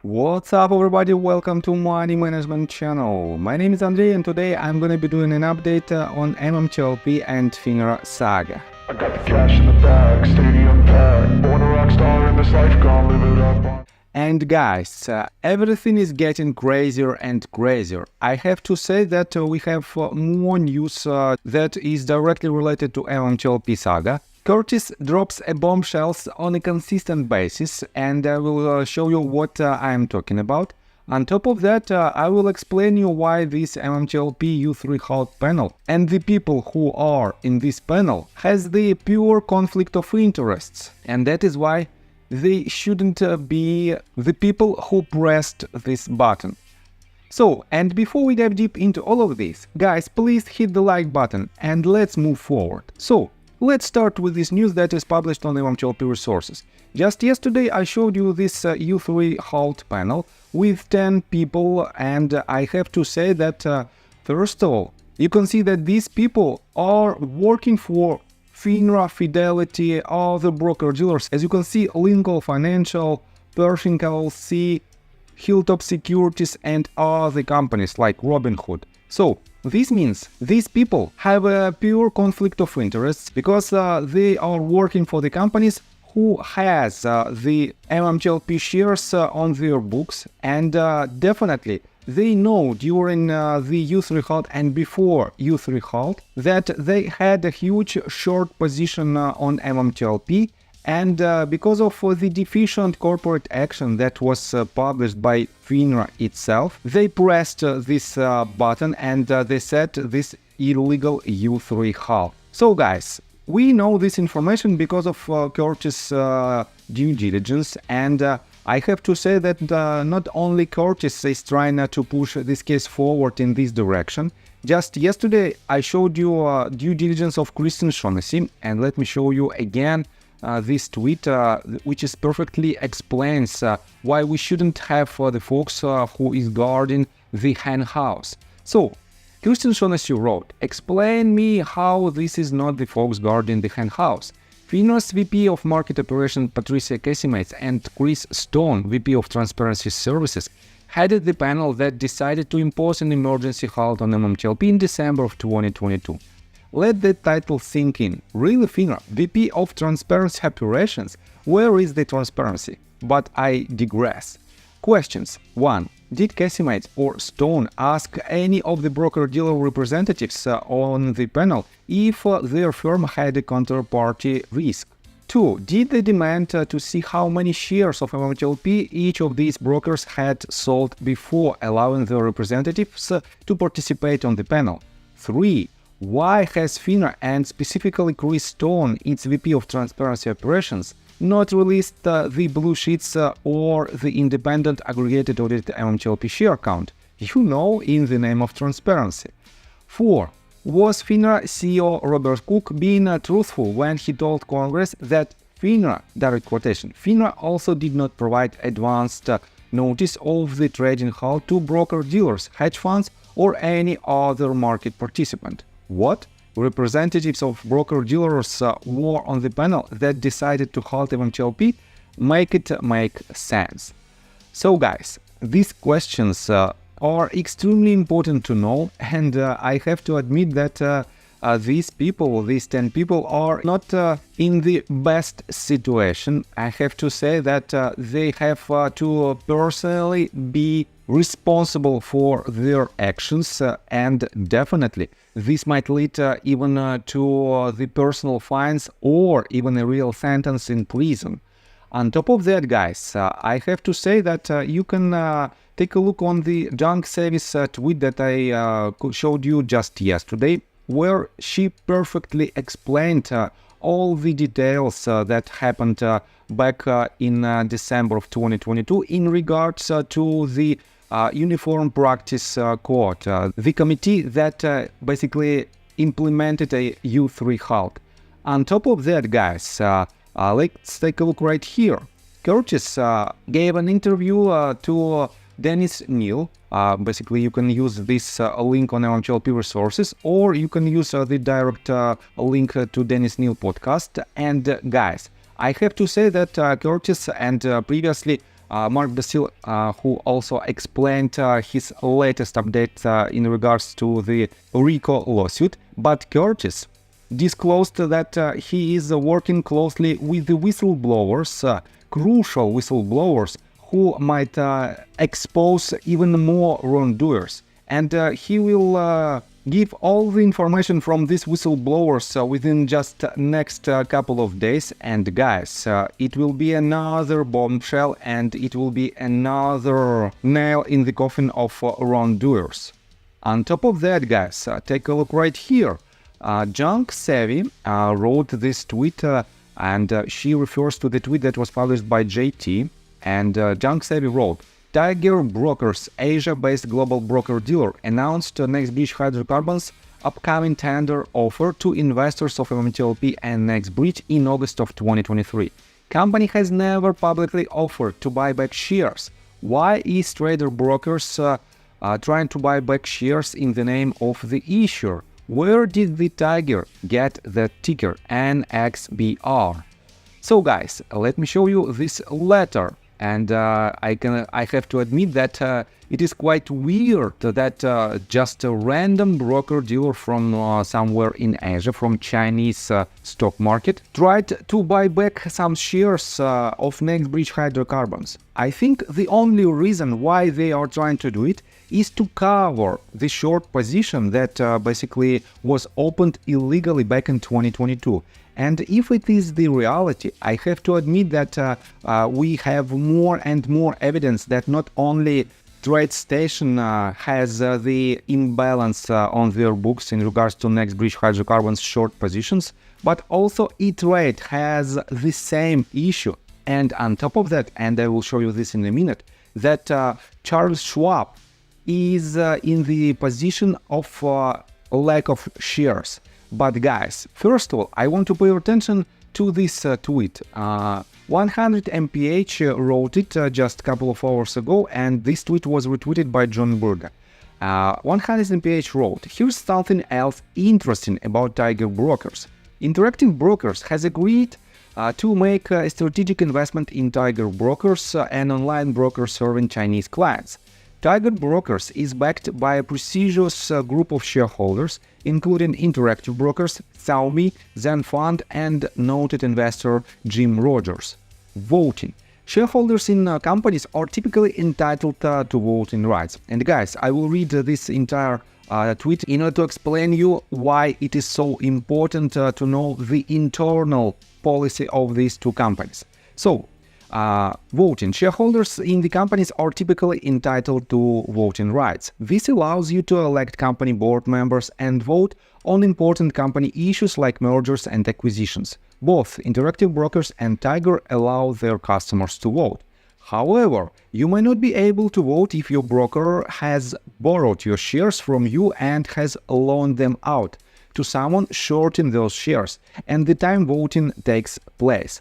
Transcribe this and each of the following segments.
What's up everybody, welcome to Money Management channel. My name is Andrei and today I'm gonna be doing an update on MMTLP and FINRA saga. I got the cash in the bag, stadium packed, born a rock star in this life, gonna live it up. And guys, everything is getting crazier and crazier. I have to say that we have more news that is directly related to MMTLP saga. Kurtis drops a bombshells on a consistent basis, and I will show you what I am talking about. On top of that, I will explain you why this MMTLP U3 halt panel and the people who are in this panel has the pure conflict of interests, and that is why they shouldn't be the people who pressed this button. So, and before we dive deep into all of this, guys, please hit the like button and let's move forward. So, let's start with this news that is published on MMTLP Resources. Just yesterday I showed you this U3 halt panel with 10 people, and I have to say that first of all, you can see that these people are working for FINRA, Fidelity, other broker-dealers. As you can see, Lincoln Financial, Pershing LLC, Hilltop Securities and other companies like Robinhood. So, this means these people have a pure conflict of interests because they are working for the companies who has the MMTLP shares on their books, and definitely they know during the U3 halt and before U3 halt that they had a huge short position on MMTLP, and because of the deficient corporate action that was published by FINRA itself, they pressed this button and they set this illegal U3 halt. So guys, we know this information because of Kurtis' due diligence, and I have to say that not only Kurtis is trying to push this case forward in this direction. Just yesterday I showed you due diligence of Kristen Shaughnessy, and let me show you again this tweet, which is perfectly explains why we shouldn't have the folks who is guarding the hen house. So, Kristen Shaughnessy wrote, "Explain me how this is not the folks guarding the hen house. FINRA's VP of Market Operations Patricia Casimates and Chris Stone, VP of Transparency Services, headed the panel that decided to impose an emergency halt on MMTLP in December of 2022. Let that title sink in. Really, FINRA, VP of Transparency Operations? Where is the transparency? But I digress. Questions. 1. Did Casimates or Stone ask any of the broker-dealer representatives on the panel if their firm had a counterparty risk? 2. Did they demand to see how many shares of MMTLP each of these brokers had sold before allowing their representatives to participate on the panel? 3. Why has FINRA and specifically Chris Stone, its VP of Transparency Operations, not released the blue sheets or the independent aggregated audited MMTLP share count? You know, in the name of transparency. 4. Was FINRA CEO Robert Cook being truthful when he told Congress that FINRA, direct quotation, FINRA also did not provide advanced notice of the trading halt to broker-dealers, hedge funds, or any other market participant? What? Representatives of broker-dealers were on the panel that decided to halt MMTLP? Make it make sense. So guys, these questions are extremely important to know, and I have to admit that these people, these 10 people, are not in the best situation. I have to say that they have to personally be responsible for their actions, and definitely this might lead even to the personal fines or even a real sentence in prison. On top of that, guys, I have to say that you can take a look on the junk service tweet that I showed you just yesterday, where she perfectly explained all the details that happened back in December of 2022 in regards to the Uniform Practice Code, the committee that basically implemented a U3 halt. On top of that, guys, let's take a look right here. Kurtis gave an interview to Dennis Neal. Basically, you can use this link on MMTLP Resources, or you can use the direct link to Dennis Neal podcast. And guys, I have to say that Kurtis and previously Mark Basil, who also explained his latest update in regards to the RICO lawsuit. But Kurtis disclosed that he is working closely with the whistleblowers, crucial whistleblowers, who might expose even more wrongdoers. And he will give all the information from these whistleblowers within just next couple of days. And guys, it will be another bombshell, and it will be another nail in the coffin of wrongdoers. On top of that, guys, take a look right here. Junk Savvy wrote this tweet, and she refers to the tweet that was published by JT. And Junk Savvy wrote, Tiger Brokers, Asia-based global broker-dealer, announced NextBridge Hydrocarbons' upcoming tender offer to investors of MMTLP and NextBridge in August of 2023. Company has never publicly offered to buy back shares. Why is Trader Brokers trying to buy back shares in the name of the issuer? Where did the Tiger get the ticker NXBR? So guys, let me show you this letter. And I have to admit that it is quite weird that just a random broker-dealer from somewhere in Asia, from Chinese stock market, tried to buy back some shares of NextBridge Hydrocarbons. I think the only reason why they are trying to do it is to cover the short position that basically was opened illegally back in 2022. And if it is the reality, I have to admit that we have more and more evidence that not only TradeStation has the imbalance on their books in regards to NextBridge Hydrocarbons short positions, but also E-Trade has the same issue. And on top of that, and I will show you this in a minute, that Charles Schwab is in the position of lack of shares. But guys, first of all, I want to pay attention to this tweet. 100 MPH wrote it just a couple of hours ago, and this tweet was retweeted by John Berger. 100 MPH wrote, here's something else interesting about Tiger Brokers. Interactive Brokers has agreed to make a strategic investment in Tiger Brokers, an online broker serving Chinese clients. Tiger Brokers is backed by a prestigious group of shareholders, including Interactive Brokers, Xiaomi, Zen Fund, and noted investor Jim Rogers. Voting. Shareholders in companies are typically entitled to voting rights. And guys, I will read this entire tweet in order to explain you why it is so important to know the internal policy of these two companies. So, voting. Shareholders in the companies are typically entitled to voting rights. This allows you to elect company board members and vote on important company issues like mergers and acquisitions. Both Interactive Brokers and Tiger allow their customers to vote. However, you may not be able to vote if your broker has borrowed your shares from you and has loaned them out to someone shorting those shares, and the time voting takes place.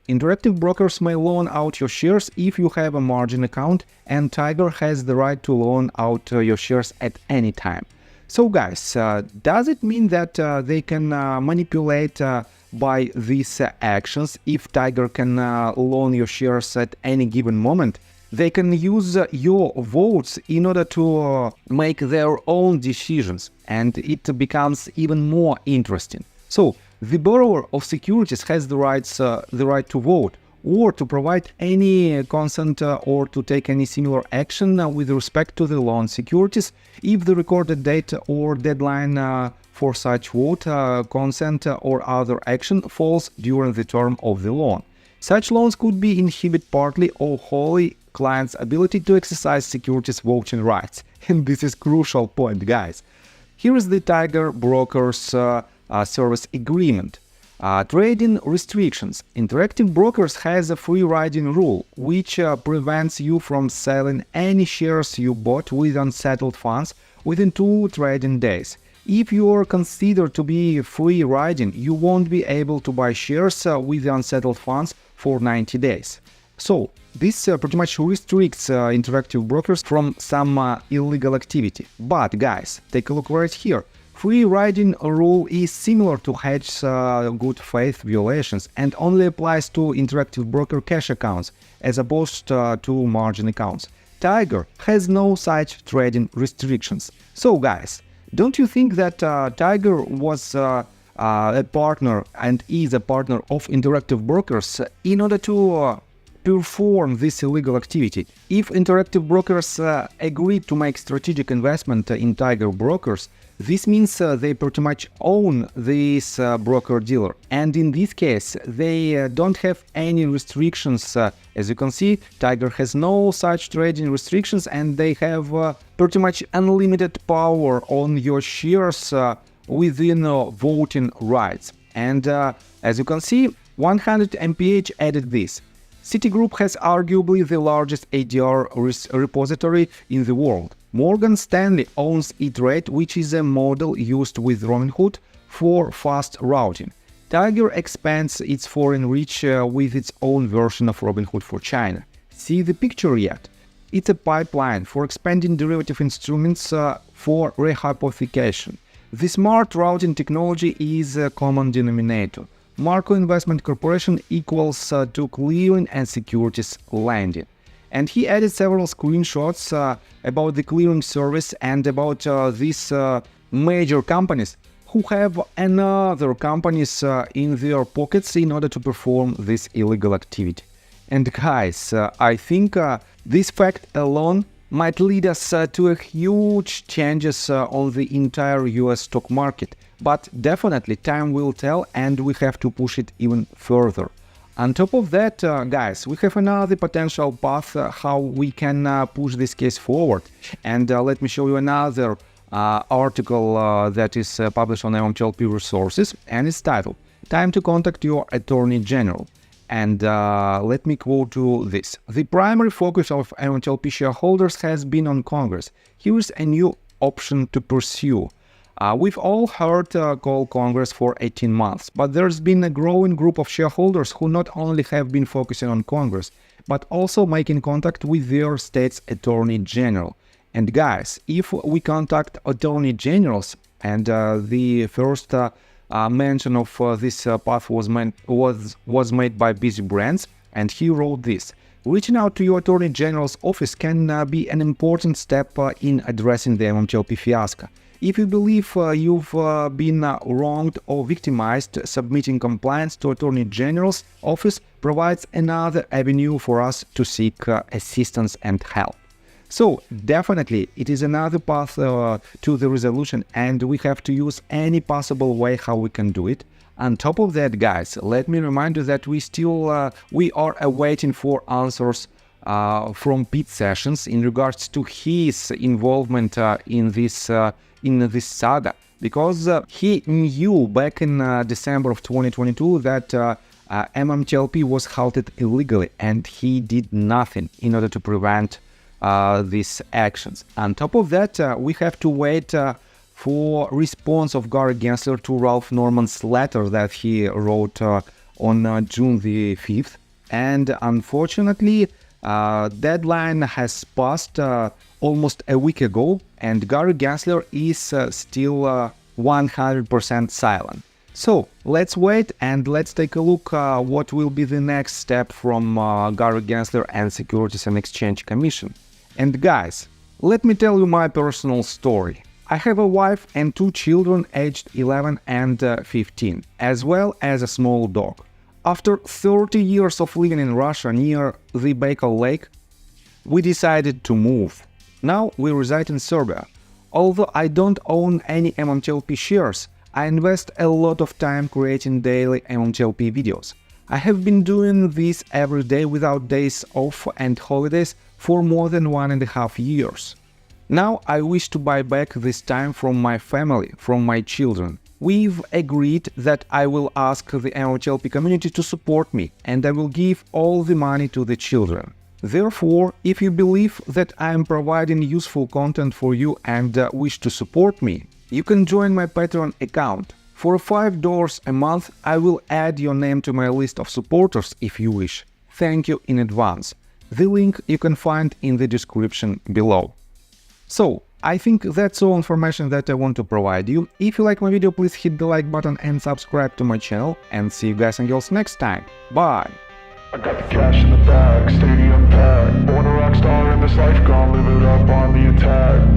Interactive Brokers may loan out your shares if you have a margin account, and Tiger has the right to loan out your shares at any time. So guys, does it mean that they can manipulate by these actions? If Tiger can loan your shares at any given moment, they can use your votes in order to make their own decisions, and it becomes even more interesting. So, the borrower of securities has the right to vote, or to provide any consent or to take any similar action with respect to the loan securities if the recorded date or deadline for such vote, consent or other action falls during the term of the loan. Such loans could be inhibit partly or wholly client's ability to exercise securities voting rights. And this is crucial point, guys. Here is the Tiger Brokers service agreement. Trading restrictions. Interactive Brokers has a free riding rule, which prevents you from selling any shares you bought with unsettled funds within 2 trading days. If you are considered to be free riding, you won't be able to buy shares with unsettled funds for 90 days. So, this pretty much restricts Interactive Brokers from some illegal activity. But guys, take a look right here. Free riding rule is similar to hedge good faith violations and only applies to interactive broker cash accounts as opposed to margin accounts. Tiger has no such trading restrictions. So guys, don't you think that Tiger was a partner and is a partner of interactive brokers in order to perform this illegal activity? If interactive brokers agreed to make strategic investment in Tiger brokers, this means they pretty much own this broker-dealer, and in this case they don't have any restrictions. As you can see, Tiger has no such trading restrictions, and they have pretty much unlimited power on your shares within voting rights. And as you can see, 100 MPH added this. Citigroup has arguably the largest ADR repository in the world. Morgan Stanley owns eTrade, which is a model used with Robinhood for fast routing. Tiger expands its foreign reach with its own version of Robinhood for China. See the picture yet? It's a pipeline for expanding derivative instruments for rehypothecation. The smart routing technology is a common denominator. Marco Investment Corporation equals to clearing and securities lending. And he added several screenshots about the clearing service and about these major companies who have another companies in their pockets in order to perform this illegal activity. And guys, I think this fact alone might lead us to a huge changes on the entire US stock market. But definitely time will tell, and we have to push it even further. On top of that, guys, we have another potential path how we can push this case forward. And let me show you another article that is published on MMTLP Resources, and it's titled "Time to Contact Your Attorney General." And let me quote you this. The primary focus of MMTLP shareholders has been on Congress. Here is a new option to pursue. We've all heard call Congress for 18 months, but there's been a growing group of shareholders who not only have been focusing on Congress, but also making contact with their state's attorney general. And guys, if we contact attorney generals, and the first mention of this path was made by Busy Brands, and he wrote this: reaching out to your attorney general's office can be an important step in addressing the MMTLP fiasco. If you believe you've been wronged or victimized, submitting complaints to Attorney General's office provides another avenue for us to seek assistance and help. So definitely it is another path to the resolution, and we have to use any possible way how we can do it. On top of that, guys, let me remind you that we are awaiting for answers from Pete Sessions in regards to his involvement in this saga, because he knew back in December of 2022 that MMTLP was halted illegally, and he did nothing in order to prevent these actions. On top of that, we have to wait for response of Gary Gensler to Ralph Norman's letter that he wrote on June the 5th. And unfortunately, deadline has passed almost a week ago, and Gary Gensler is still 100% silent. So let's wait and let's take a look what will be the next step from Gary Gensler and Securities and Exchange Commission. And guys, let me tell you my personal story. I have a wife and 2 children aged 11 and 15, as well as a small dog. After 30 years of living in Russia near the Baikal Lake, we decided to move. Now we reside in Serbia. Although I don't own any MMTLP shares, I invest a lot of time creating daily MMTLP videos. I have been doing this every day without days off and holidays for more than 1.5 years. Now I wish to buy back this time from my family, from my children. We've agreed that I will ask the MMTLP community to support me, and I will give all the money to the children. Therefore, if you believe that I am providing useful content for you and wish to support me, you can join my Patreon account. For $5 a month, I will add your name to my list of supporters if you wish. Thank you in advance. The link you can find in the description below. So, I think that's all information that I want to provide you. If you like my video, please hit the like button and subscribe to my channel, and see you guys and girls next time. Bye! I got the cash in the bag, stadium packed. Born a rock star in this life, gone live it up on the attack.